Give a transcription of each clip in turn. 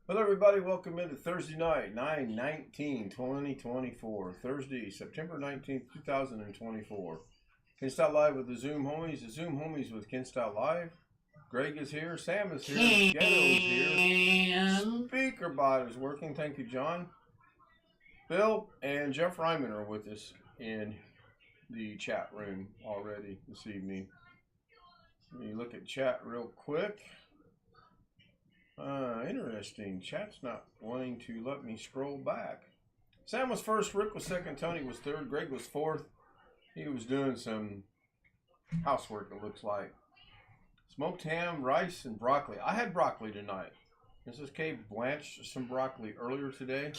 Hello, everybody. Welcome into Thursday night, 9/19/2024. Thursday, September 19th, 2024. Ken Style Live with the Zoom homies. The Zoom homies with Ken Style Live. Greg is here. Sam is here. Ghetto is here. Speaker bot is working. Thank you, John. Bill and Jeff Ryman are with us in the chat room already this evening. Let me look at chat real quick. Interesting. Chat's not wanting to let me scroll back. Sam was first, Rick was second, Tony was third, Greg was fourth. He was doing some housework, it looks like. Smoked ham, rice, and broccoli. I had broccoli tonight. Mrs. K blanched some broccoli earlier today.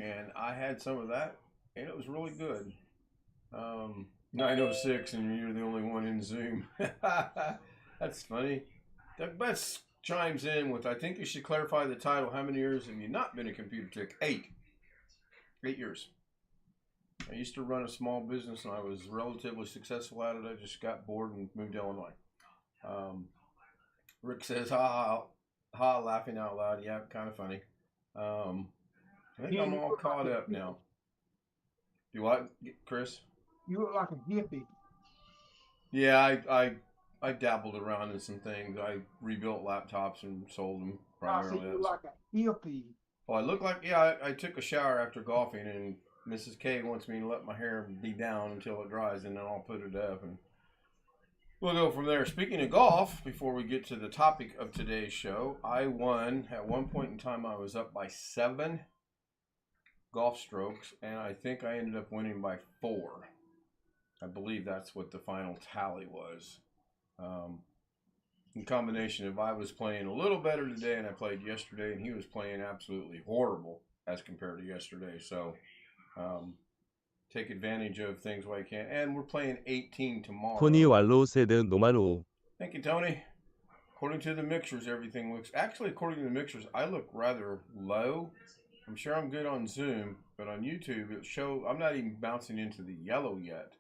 And I had some of that, and it was really good. 9:06, and you're the only one in Zoom. That's funny. Doug Best chimes in with, I think you should clarify the title. How many years have you not been a computer tech? 8. 8 years. I used to run a small business and I was relatively successful at it. I just got bored and moved to Illinois. Rick says, ha, ha, laughing out loud. Yeah, kind of funny. I think I'm all caught up now. Do what, Chris? You look like a hippie. Yeah, I dabbled around in some things. I rebuilt laptops and sold them primarily. I see you like a hippie. Well, I look like, yeah, I took a shower after golfing, and Mrs. K wants me to let my hair be down until it dries, and then I'll put it up, and we'll go from there. Speaking of golf, before we get to the topic of today's show, I won. At one point in time, I was up by 7 golf strokes, and I think I ended up winning by 4. I believe that's what the final tally was. In combination of I was playing a little better today and I played yesterday, and he was playing absolutely horrible as compared to yesterday. So take advantage of things while you can. And we're playing 18 tomorrow. 토니 왈로세드 노마노. Thank you, Tony. According to the mixers, everything looks... Actually, according to the mixers, I look rather low. I'm sure I'm good on Zoom, but on YouTube, it shows... I'm not even bouncing into the yellow yet.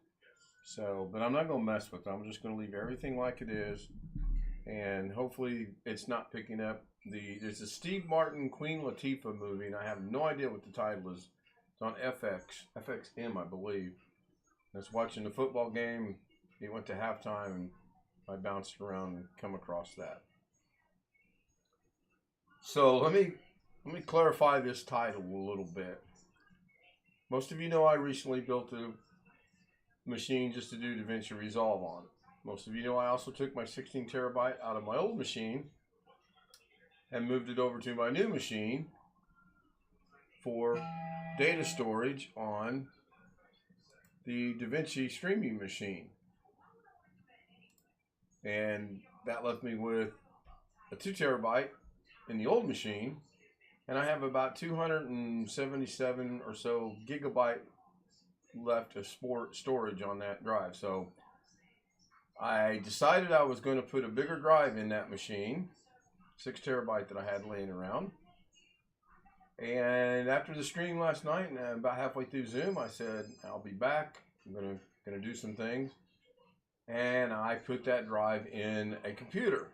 So, but I'm not going to mess with it. I'm just going to leave everything like it is. And hopefully it's not picking up there's a Steve Martin, Queen Latifah movie, and I have no idea what the title is. It's on FXM, I believe. I was watching the football game. He went to halftime, and I bounced around and come across that. So let me clarify this title a little bit. Most of you know I recently built a machine just to do DaVinci Resolve on. Most of you know I also took my 16 terabyte out of my old machine and moved it over to my new machine for data storage on the DaVinci streaming machine. And that left me with a 2 terabyte in the old machine, and I have about 277 or so gigabyte left of storage on that drive. So I decided I was going to put a bigger drive in that machine, 6 terabyte that I had laying around. And after the stream last night, and about halfway through Zoom, I said, I'll be back. I'm gonna do some things. And I put that drive in a computer.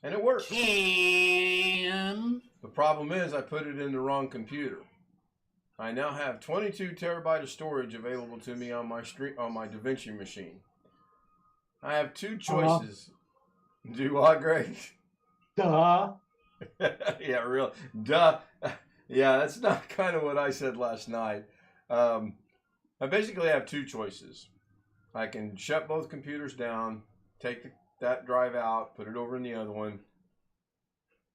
And it worked. The problem is I put it in the wrong computer. I now have 22 terabyte of storage available to me on my DaVinci machine. I have 2 choices. Do what, Greg? Duh. Yeah, real. Duh. Yeah, that's not kind of what I said last night. I basically have 2 choices. I can shut both computers down, take that drive out, put it over in the other one,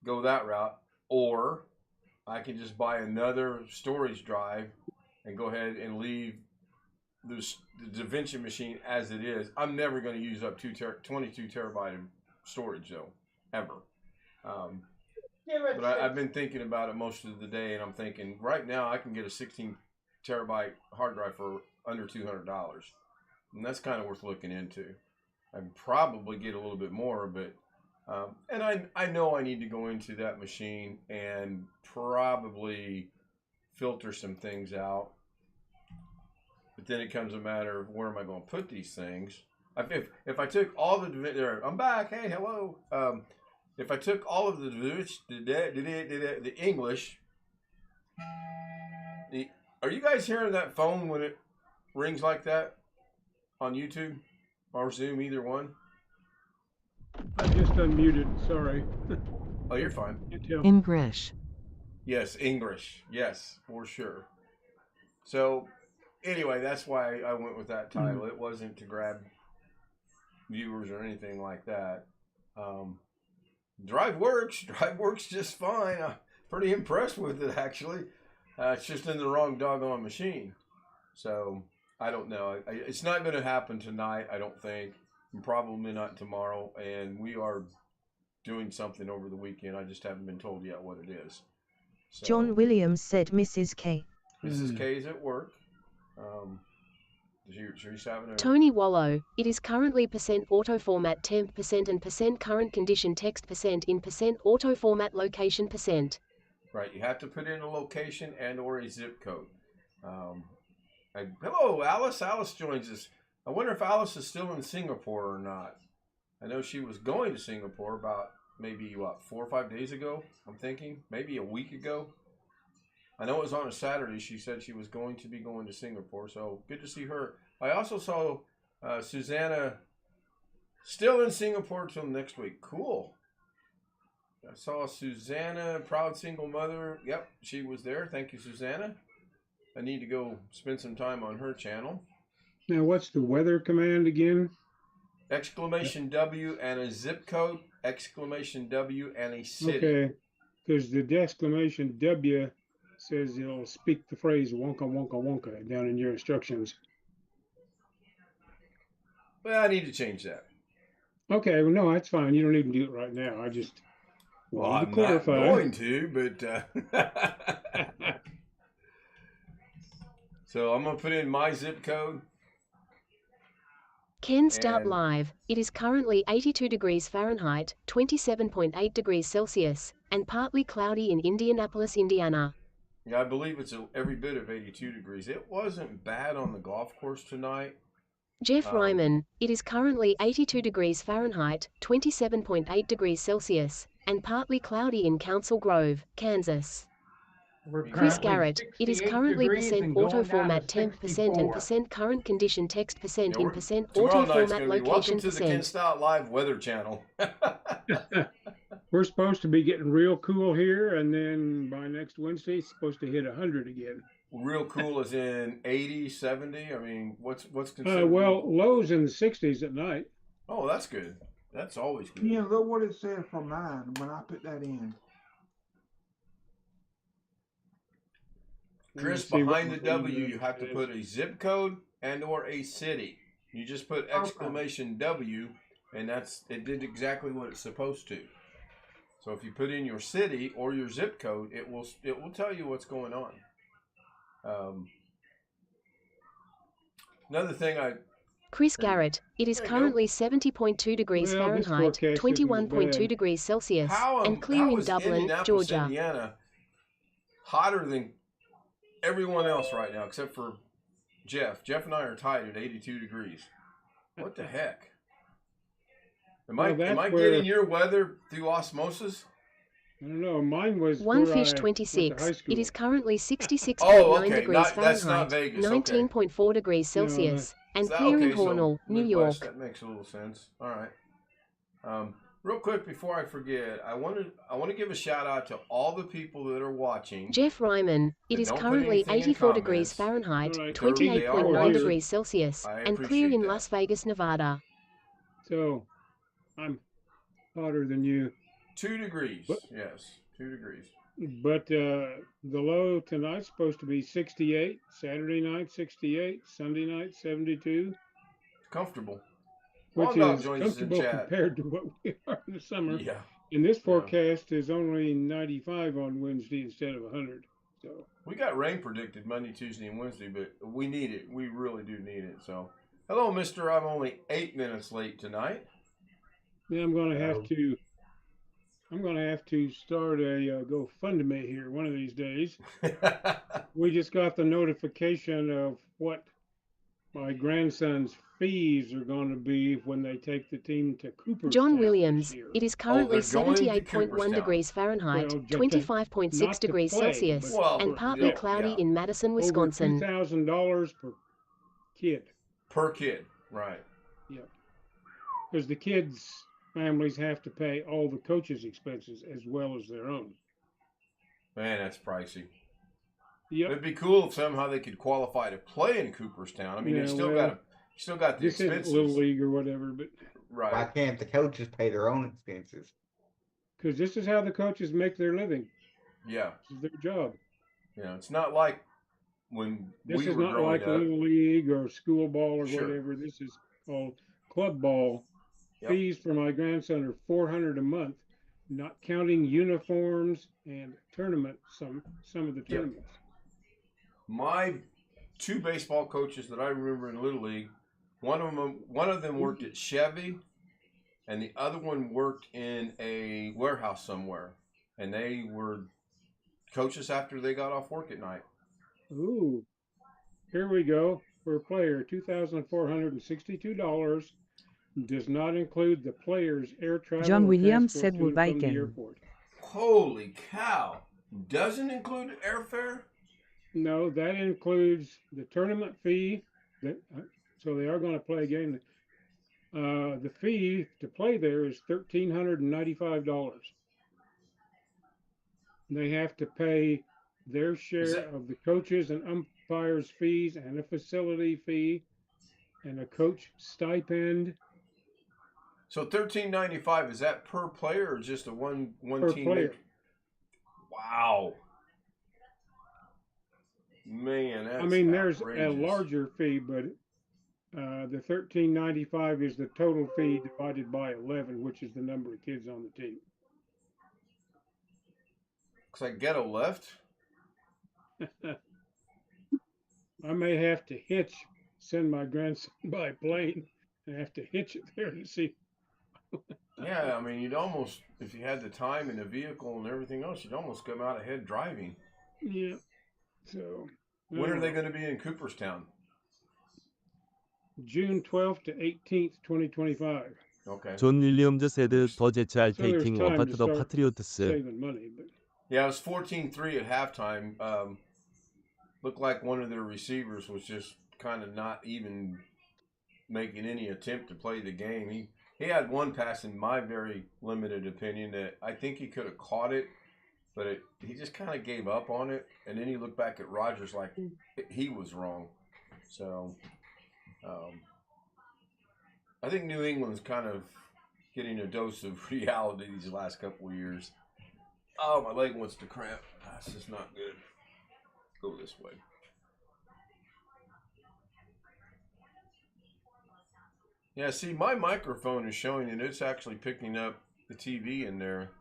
go that route, or I can just buy another storage drive and go ahead and leave the DaVinci machine as it is. I'm never going to use up 22 terabyte of storage, though, ever. But I've been thinking about it most of the day, and I'm thinking right now I can get a 16 terabyte hard drive for under $200, and that's kind of worth looking into. I'd probably get a little bit more, but and I know I need to go into that machine and probably filter some things out. But then it comes a matter of where am I going to put these things. If I took all the, I'm back. Hey, hello. if I took all of the English, are you guys hearing that phone when it rings like that on YouTube or Zoom, either one? I just unmuted. Sorry. Oh, you're fine. Engrish. Yes, English. Yes, for sure. So, anyway, that's why I went with that title. It wasn't to grab viewers or anything like that. Drive works. Drive works just fine. I'm pretty impressed with it, actually. It's just in the wrong doggone machine. So, I don't know. It's not going to happen tonight, I don't think. And probably not tomorrow. And we are doing something over the weekend. I just haven't been told yet what it is. So, John Williams said Mrs. K. Mrs. K is at work. Tony Wallow, it is currently % auto format temp % and % current condition text % in % auto format location %. Right, you have to put in a location and or a zip code. Hello, Alice. Alice joins us. I wonder if Alice is still in Singapore or not. I know she was going to Singapore about maybe, 4 or 5 days ago, I'm thinking. Maybe a week ago. I know it was on a Saturday. She said she was going to Singapore, so good to see her. I also saw Susanna still in Singapore till next week. Cool. I saw Susanna, proud single mother. Yep, she was there. Thank you, Susanna. I need to go spend some time on her channel. Now, what's the weather command again? Exclamation W and a zip code. Exclamation W and a city. Okay, because the exclamation W says it'll speak the phrase Wonka Wonka Wonka down in your instructions. Well, I need to change that. Okay, well, no, that's fine. You don't need to do it right now. I just wanted to clarify. I'm not going to, but so I'm going to put in my zip code. Ken Stout Live, it is currently 82 degrees Fahrenheit, 27.8 degrees Celsius, and partly cloudy in Indianapolis, Indiana. Yeah, I believe it's every bit of 82 degrees. It wasn't bad on the golf course tonight. Jeff Ryman, it is currently 82 degrees Fahrenheit, 27.8 degrees Celsius, and partly cloudy in Council Grove, Kansas. Chris Garrett, it is currently % auto format temp % and % current condition text % in % auto format location Welcome to the Ken %. Stout Live Weather Channel. We're supposed to be getting real cool here, and then by next Wednesday, it's supposed to hit 100 again. Real cool as in 80, 70? I mean, what's considered? Well, lows in the 60s at night. Oh, that's good. That's always good. Yeah, look what it said for mine when I put that in. Chris, behind the W, you have to put a zip code and or a city. You just put exclamation W, and it did exactly what it's supposed to. So if you put in your city or your zip code, it will tell you what's going on. Another thing Chris Garrett, it is currently 70.2 degrees Fahrenheit, 21.2 degrees Celsius, and clear in Dublin, Georgia. Indiana, hotter than everyone else right now, except for Jeff. Jeff and I are tied at 82 degrees. What the heck? Am I getting your weather through osmosis? I don't know. Mine was One Fish 26. It is currently 66.9 degrees Fahrenheit, 19.4 degrees Celsius, and clear in Hornell, New York. That makes a little sense. All right. Real quick before I forget, I want to give a shout out to all the people that are watching. Jeff Ryman, it is currently 84 degrees Fahrenheit, 28.9 degrees Celsius, and clear in Las Vegas, Nevada. So, I'm hotter than you. 2 degrees, yes, 2 degrees. But the low tonight's supposed to be 68, Saturday night 68, Sunday night 72. Comfortable. Which is comfortable compared to what we are in the summer. Yeah. And this forecast is only 95 on Wednesday instead of 100. So we got rain predicted Monday, Tuesday, and Wednesday, but we need it. We really do need it. So, hello, Mister. I'm only 8 minutes late tonight. Yeah, I'm going to have to start a GoFundMe here one of these days. We just got the notification of what my grandson's fees are going to be when they take the team to Cooperstown John this Williams, year. it is currently they're going to 78.1 Cooperstown. degrees Fahrenheit, Well, 25.6 not to degrees play, Celsius, but Well, and for partly trips. cloudy yeah. in Madison, Over Wisconsin. $2,000 per kid. Per kid, right. Yep. Because the kids' families have to pay all the coaches' expenses as well as their own. Man, that's pricey. Yep. It'd be cool if somehow they could qualify to play in Cooperstown. I mean, Yeah, they still well, got the this expenses. isn't Little League or whatever, but Right. Why can't the coaches pay their own expenses? because this is how the coaches make their living. Yeah. This is their job. You know, it's not like when This we is were not growing like up. Little League or school ball or Sure. whatever. This is called club ball. Yep. Fees for my grandson are $400 a month, not counting uniforms and tournament. Some of the tournaments. My two baseball coaches that I remember in Little League, one of them worked at Chevy, and the other one worked in a warehouse somewhere, and they were coaches after they got off work at night. Ooh, here we go. For a player, $2,462 does not include the player's air travel. John and Williams transport said to and from the Wolviken. airport. Holy cow! Doesn't include airfare? No, that includes the tournament fee. So they are going to play a game. The fee to play there is $1,395. They have to pay their share of the coaches and umpires' fees and a facility fee and a coach stipend. So $1,395, is that per player or just a one Per team? player. Wow. Man, that's there's outrageous. a larger fee, but the $1,395 is the total fee divided by 11, which is the number of kids on the team. Looks like Ghetto left. I may have to send my grandson by plane and have to hitch it there to see. Yeah, I mean, you'd almost, if you had the time and the vehicle and everything else, you'd almost come out ahead driving. Yeah. So. When are they going to be in Cooperstown? June 12th to 18th, 2025. Okay. 존 윌리엄즈 said 더 제치할 So there's 테이킹 time 어파트 to 더 start 파트리오트스. saving money, but Yeah, it was 14-3 at halftime. Looked like one of their receivers was just kind of not even making any attempt to play the game. He had one pass, in my very limited opinion, that I think he could have caught it, but he just kind of gave up on it. And then he looked back at Rodgers like he was wrong. So I think New England's kind of getting a dose of reality these last couple of years. Oh, my leg wants to cramp. That's just not good. Go this way. Yeah, see, my microphone is showing that it's actually picking up the TV in there.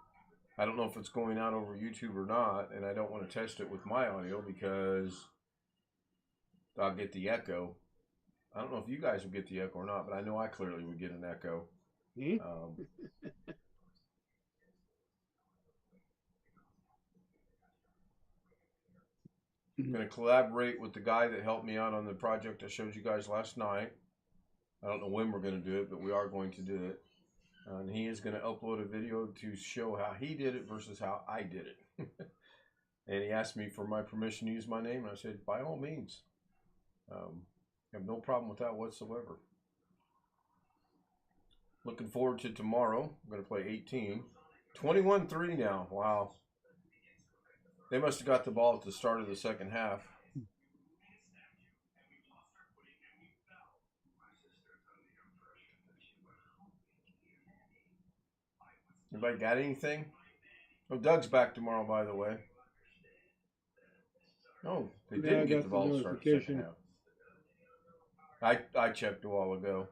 I don't know if it's going out over YouTube or not, and I don't want to test it with my audio because I'll get the echo. I don't know if you guys will get the echo or not, but I know I clearly would get an echo. I'm going to collaborate with the guy that helped me out on the project I showed you guys last night. I don't know when we're going to do it, but we are going to do it. And he is going to upload a video to show how he did it versus how I did it. And he asked me for my permission to use my name, and I said, by all means. I have no problem with that whatsoever. Looking forward to tomorrow. I'm going to play 18. 21-3 now. Wow. They must have got the ball at the start of the second half. Anybody got anything? Oh, Doug's back tomorrow, by the way. No, they didn't get the ball to start the second half. I checked a while ago.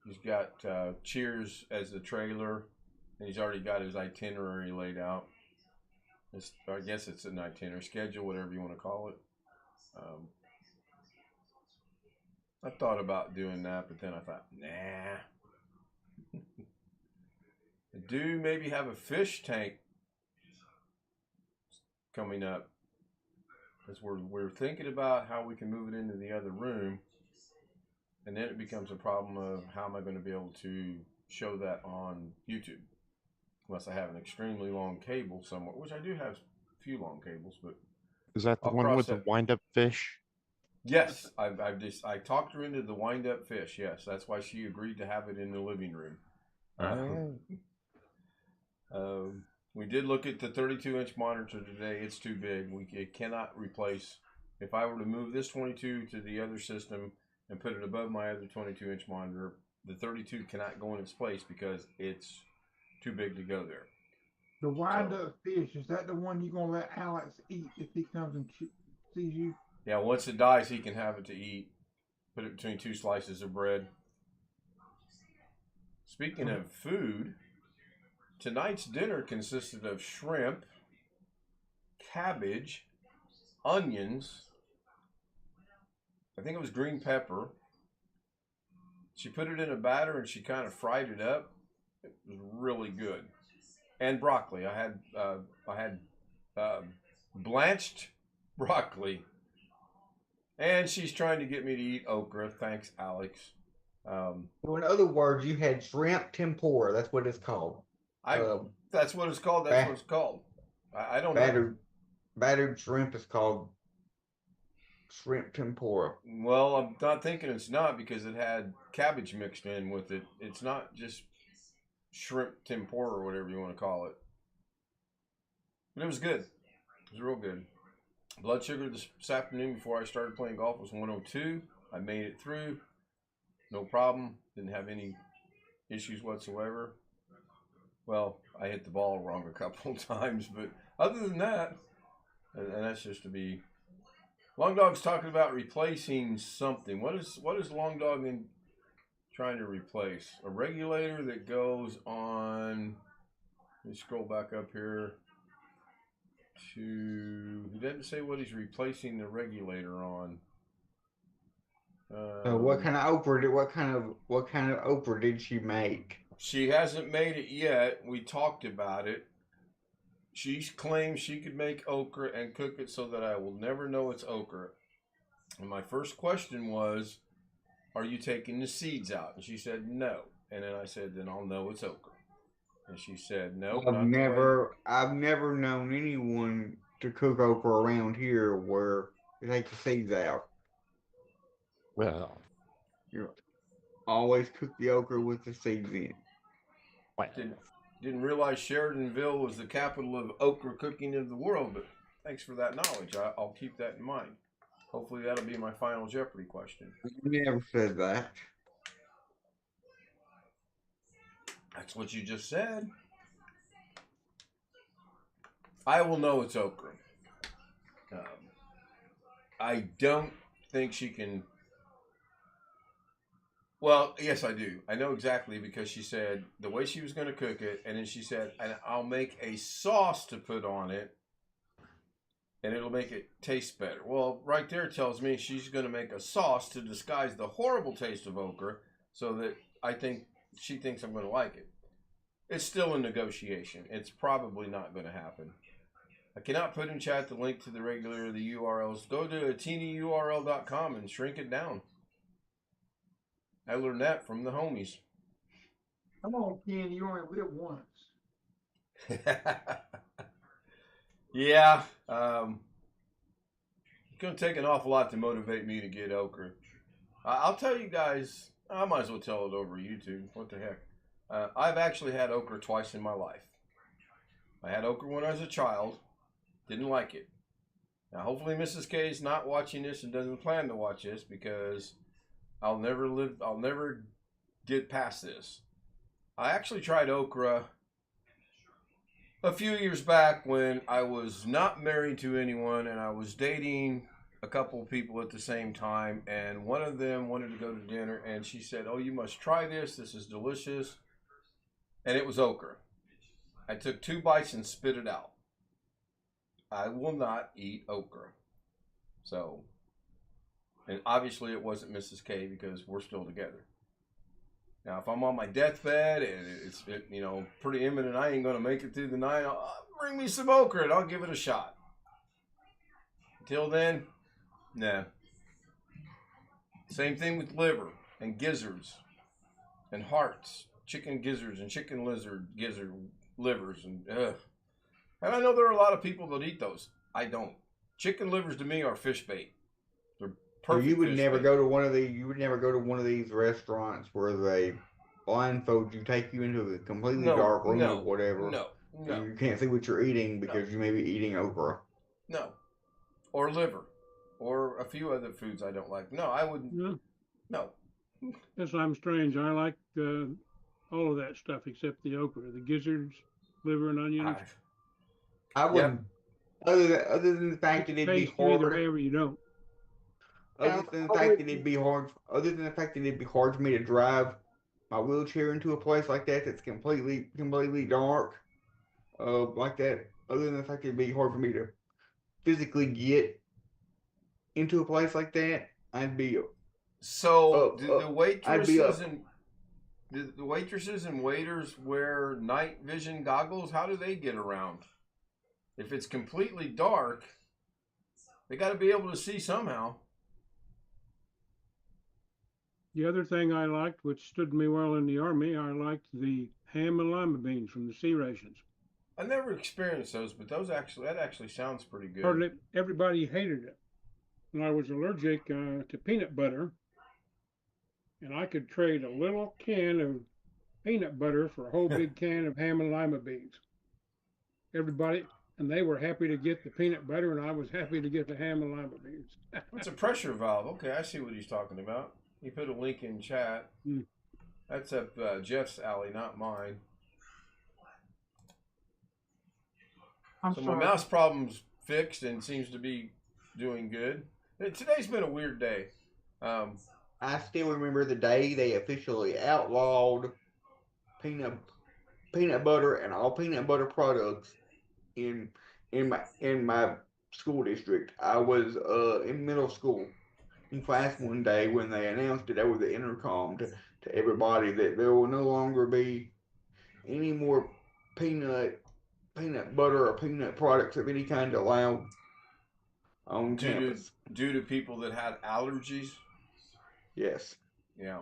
He's got Cheers as the trailer, and he's already got his itinerary laid out. I guess it's an itinerary schedule, whatever you want to call it. I thought about doing that, but then I thought, nah. I do maybe have a fish tank coming up, because we're thinking about how we can move it into the other room. And then it becomes a problem of how am I going to be able to show that on YouTube? Unless I have an extremely long cable somewhere, which I do have a few long cables, but Is that the I'll one cross with the that. wind-up fish? Yes, I talked her into the wind-up fish. Yes, that's why she agreed to have it in the living room. We did look at the 32-inch monitor today. It's too big. It cannot replace. If I were to move this 22 to the other system and put it above my other 22-inch monitor, the 32 cannot go in its place because it's too big to go there. The wind-up fish, is that the one you're going to let Alex eat if he comes and sees you? Yeah, once it dies, he can have it to eat. Put it between 2 slices of bread. Speaking of food, tonight's dinner consisted of shrimp, cabbage, onions, I think it was green pepper. She put it in a batter and she kind of fried it up. It was really good. And broccoli. I had blanched broccoli. And she's trying to get me to eat okra. Thanks, Alex. So in other words, you had shrimp tempura. That's what it's called. That's what it's called. That's what it's called. I don't know. Battered shrimp is called shrimp tempura. Well, I'm not thinking it's not because it had cabbage mixed in with it. It's not just shrimp tempura or whatever you want to call it. But it was good. It was real good. Blood sugar this afternoon before I started playing golf was 102. I made it through. No problem. Didn't have any issues whatsoever. Well, I hit the ball wrong a couple of times, but other than that, and that's just to be... Long Dog's talking about replacing something. What is Long Dog trying to replace? A regulator that goes on... Let me scroll back up here to... He doesn't say what he's replacing the regulator on. What kind of okra did she make? She hasn't made it yet. We talked about it. She claims she could make okra and cook it so that I will never know it's okra. And my first question was, are you taking the seeds out? And she said no. And then I said, then I'll know it's okra. And she said no. I've never known anyone to cook okra around here where they take the seeds out. Well, You always cook the okra with the seeds in. Didn't realize Sheridanville was the capital of okra cooking in the world, but thanks for that knowledge. I'll keep that in mind. Hopefully that'll be my final Jeopardy question. You never said that. That's what you just said. I will know it's okra. I don't think she can... Well, yes, I do. I know exactly because she said the way she was going to cook it, and then she said, and I'll make a sauce to put on it, and it'll make it taste better. Well, right there tells me she's going to make a sauce to disguise the horrible taste of okra so that she thinks I'm going to like it. It's still a negotiation. It's probably not going to happen. I cannot put in chat the link to the regulator of the URLs. Go to teenyurl.com and shrink it down. I learned that from the homies. Come on, Ken, you only live once. Yeah. It's going to take an awful lot to motivate me to get okra. I'll tell you guys, I might as well tell it over YouTube. What the heck? I've actually had okra twice in my life. I had okra when I was a child. Didn't like it. Now, hopefully Mrs. K is not watching this and doesn't plan to watch this because... I'll never get past this. I actually tried okra a few years back when I was not married to anyone and I was dating a couple of people at the same time, and one of them wanted to go to dinner and she said, "Oh, you must try this. This is delicious." And it was okra. I took 2 bites and spit it out. I will not eat okra. So... And obviously it wasn't Mrs. K because we're still together. Now, if I'm on my deathbed and it's pretty imminent, I ain't going to make it through the night, bring me some okra and I'll give it a shot. Until then, nah. Same thing with liver. and gizzards and hearts, chicken gizzards and chicken gizzard livers, and I know there are a lot of people that eat those. I don't. Chicken livers to me are fish bait. They're So perfect. you would fish never bait. go to one of these. You would never go to one of these restaurants where they blindfold you, take you into a completely dark room or whatever. No. And you can't see what you're eating because you may be eating okra. No. Or liver. Or a few other foods I don't like. No, I wouldn't. No. That's why I'm strange. I like all of that stuff except the okra, the gizzards, liver, and onions. I wouldn't. Other than the fact that it'd be hard. Either way, or you don't. Other than the fact that it'd be hard. Other than the fact that it'd be hard for me to drive my wheelchair into a place like that that's completely dark, like that. Other than the fact that it'd be hard for me to physically get into a place like that, I'd be. So do the waitresses and waiters wear night vision goggles? How do they get around? If it's completely dark, they got to be able to see somehow. The other thing I liked, which stood me well in the Army, I liked the ham and lima beans from the sea rations. I never experienced those, but that actually sounds pretty good. Hardly everybody hated it. And I was allergic to peanut butter, and I could trade a little can of peanut butter for a whole big can of ham and lima beans. Everybody, and they were happy to get the peanut butter, and I was happy to get the ham and lima beans. It's a pressure valve. Okay, I see what he's talking about. He put a link in chat. That's up Jeff's alley, not mine. So my mouse problem's fixed and seems to be doing good. Today's been a weird day. I still remember the day they officially outlawed peanut butter and all peanut butter products in my school district. I was in middle school in class one day when they announced it over the intercom to everybody that there will no longer be any more peanut butter or peanut products of any kind allowed on campus. Due to people that had allergies? Yes. Yeah.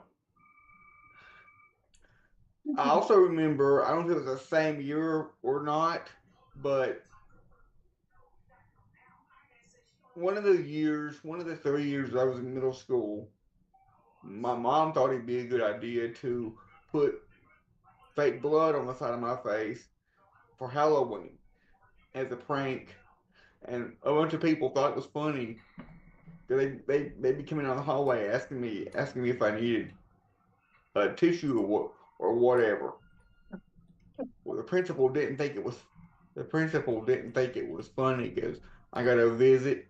I also remember, I don't know if it was the same year or not, but one of the 3 years I was in middle school, my mom thought it'd be a good idea to put fake blood on the side of my face for Halloween as a prank, and a bunch of people thought it was funny. They'd be coming down the hallway asking me if I needed a tissue or whatever. Well, the principal didn't think it was funny because I got a visit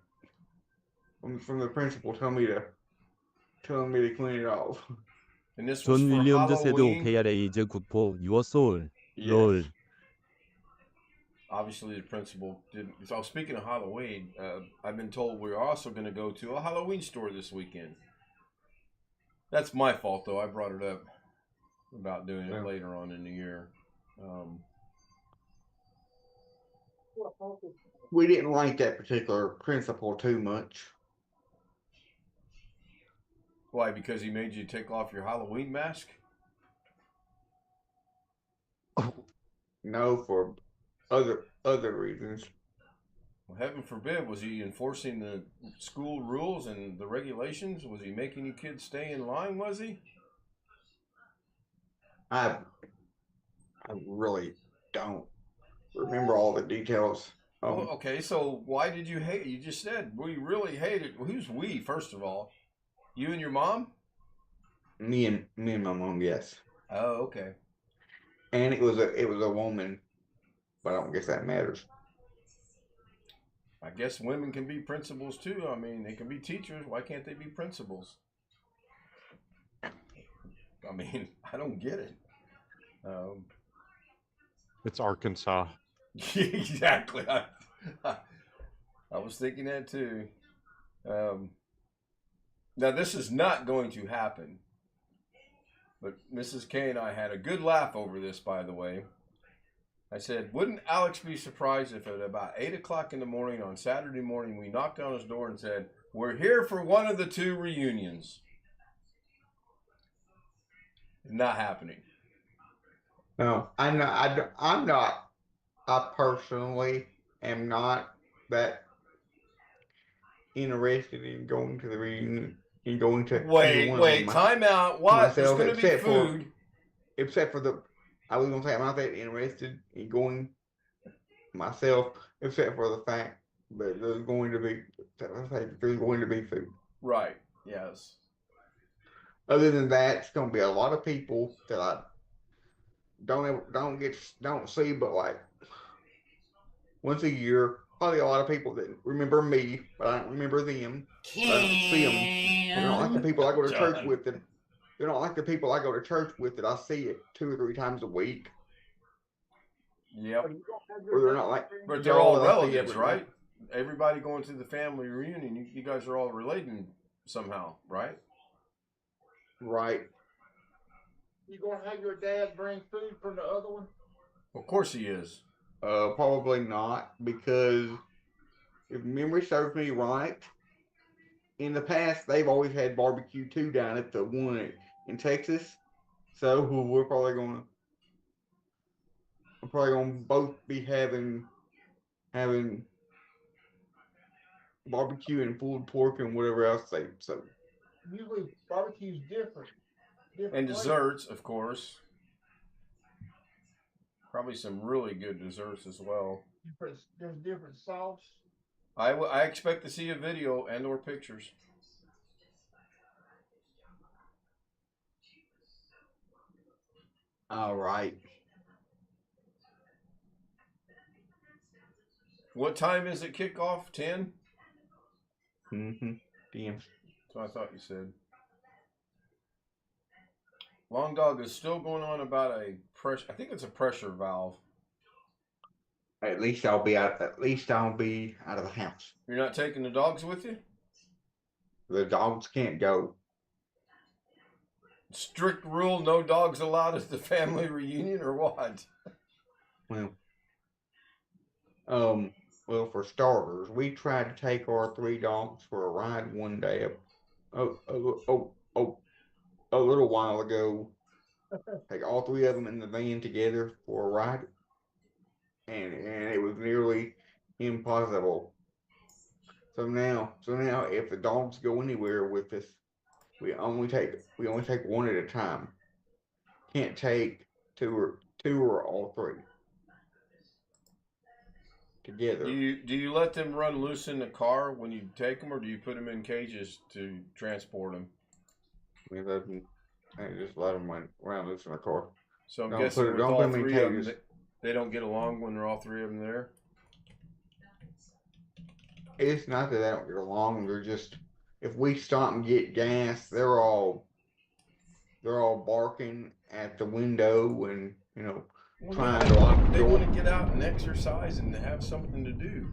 from the principal telling me to clean it off. And this was 존 for 윌리엄즈 세드 Halloween. OKRA이즈 국보 Your Soul Yes. 롤. Obviously, the principal didn't. So, speaking of Halloween, I've been told we're also going to go to a Halloween store this weekend. That's my fault, though. I brought it up about doing it later on in the year. We didn't like that particular principal too much. Why? Because he made you take off your Halloween mask? No, for other reasons. Well, heaven forbid, was he enforcing the school rules and the regulations? Was he making you kids stay in line, was he? I really don't remember all the details. Okay, so why did you hate it? You just said we really hated. Who's we, first of all? You and your mom? Me and my mom, yes. Oh, okay. And it was a woman, but I don't guess that matters. I guess women can be principals too. I mean, they can be teachers. Why can't they be principals? I mean, I don't get it. It's Arkansas. Exactly. I was thinking that too. Now, this is not going to happen. But Mrs. K and I had a good laugh over this, by the way. I said, wouldn't Alex be surprised if at about 8 o'clock in the morning on Saturday morning we knocked on his door and said, we're here for one of the two reunions? Not happening. No, I'm not. I'm not. I personally am not that interested in going to the reunion, in going to either one of them Time out. What? There's myself, going to be food. except for the. I was gonna say I'm not that interested in going myself, except for the fact that there's going to be food. Right. Yes. Other than that, it's gonna be a lot of people that I don't see, but like once a year. Probably a lot of people that remember me, but I don't remember them. I don't see them. They're not like the people I go to church with. They're not like the people I go to church with that I see it 2 or 3 times a week. Yep. Or they're not like. But they're all relatives, right? Everybody going to the family reunion, you guys are all relating somehow, right? Right. You gonna have your dad bring food from the other one? Of course he is. Probably not, because if memory serves me right, in the past they've always had barbecue too down at the one in Texas. So we're probably gonna both be having barbecue and pulled pork and whatever else they so. Usually barbecue's different. And desserts, of course. Probably some really good desserts as well. There's different sauce. I expect to see a video and or pictures. All right. What time is it kickoff? 10? Mm-hmm. Damn. That's what I thought you said. Long Dog is still going on about a pressure. I think it's a pressure valve. At least I'll be out of the house. You're not taking the dogs with you? The dogs can't go. Strict rule, no dogs allowed at the family reunion, or what? Well, for starters, we tried to take our 3 dogs for a ride one day a little while ago. Take all 3 of them in the van together for a ride, and it was nearly impossible. So now, if the dogs go anywhere with us, we only take one at a time. Can't take two or all 3 together. Do you let them run loose in the car when you take them, or do you put them in cages to transport them? We just let them run around loose in the car. So I'm guessing with all 3 of them, they don't get along when they're all 3 of them there? It's not that they don't get along. They're just, if we stop and get gas, they're all barking at the window and trying to lock the door. They want to get out and exercise and have something to do.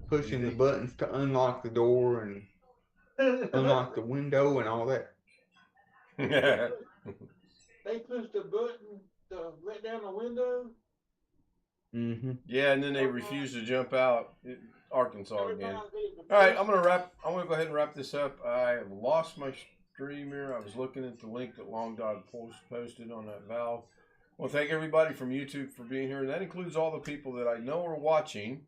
Pushing the buttons to unlock the door and unlock the window and all that. They push the button to let down the window. Mm-hmm. Yeah, and then they refuse to jump out. Arkansas again. All right, I'm gonna go ahead and wrap this up. I have lost my stream here. I was looking at the link that Long Dog posted on that valve. Well, thank everybody from YouTube for being here, and that includes all the people that I know are watching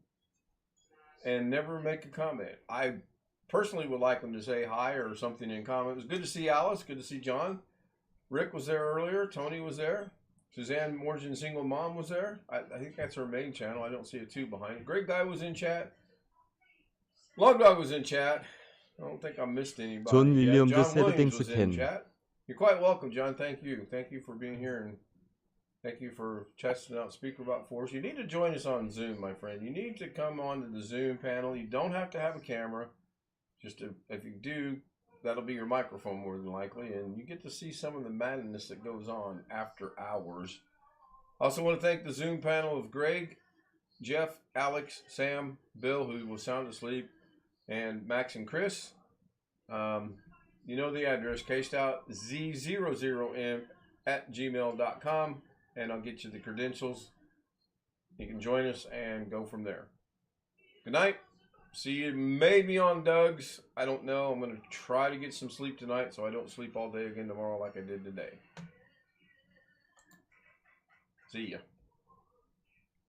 and never make a comment. I personally would like them to say hi or something in comment. It was good to see Alice. Good to see John. Rick was there earlier. Tony was there. Suzanne Morgan Single Mom was there. I think that's her main channel. I don't see a 2 behind it. Great Guy was in chat. Long Dog was in chat. I don't think I missed anybody. 존 윌리엄즈 John 새드 Williams was 땡스 in 캔. chat. You're quite welcome, John. Thank you. Thank you for being here, and thank you for testing out Speaker About Force. You need to join us on Zoom, my friend. You need to come on to the Zoom panel. You don't have to have a camera. Just if you do, that'll be your microphone more than likely, and you get to see some of the madness that goes on after hours. I also want to thank the Zoom panel of Greg, Jeff, Alex, Sam, Bill, who was sound asleep, and Max and Chris. You know the address, castoutzz00m@gmail.com, and I'll get you the credentials. You can join us and go from there. Good night. See you maybe on Doug's. I don't know. I'm going to try to get some sleep tonight so I don't sleep all day again tomorrow like I did today. See ya.